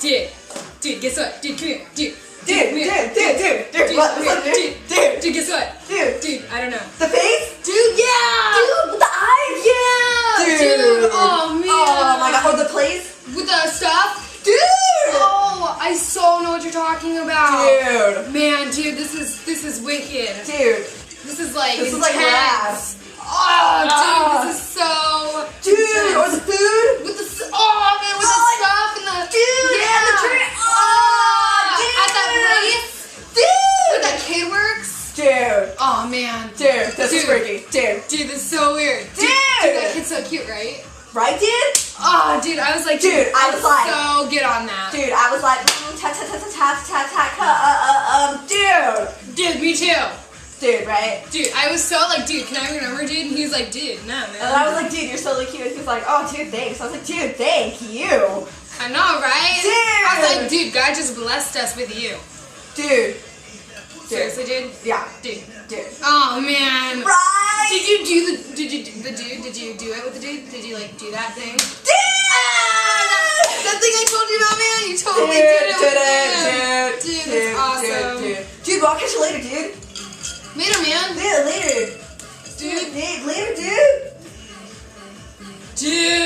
Dude, guess what? Dude, come here. Dude, What? What's up, dude? Dude, guess what? Dude, I don't know. The face? Dude, yeah! Dude, with the eyes? Yeah! Dude. Oh, man. Oh my god. Oh, the place? With the stuff? Dude! Oh, I so know what you're talking about. Dude. Man, dude, this is wicked. Dude. This is like This is intense. like rad. Oh, dude, this is so Dude, intense. or the food? With the man, with the stuff and the Dude, yeah. and the drink. At that place. Dude. Where that kid works. Dude. Oh man. Dude, this is freaky. Dude. Dude, this is so weird. Dude. That kid's so cute, right? Right, dude? Oh, dude, I was like, Dude, I was like, so get on that. Dude, I was like, dude. Dude, me too. Dude, right? Dude, I was so like, dude, can I have your number, dude? And he was like, dude, no, man. And I was like, dude, you're so cute. He was like, oh, dude, thanks. I was like, dude, thank you. I know, right? Dude. I was like, dude, God just blessed us with you. Dude. Seriously, dude? Yeah. Dude. Dude. Oh, man. Right? Did you do the dude? Did you do it with the dude? Did you like do that thing? Dude! That thing I told you about, man. You totally did it. Dude, that's awesome. Dude, well, I'll catch you later, dude. Later, man. Later. Dude. Later, dude. Dude.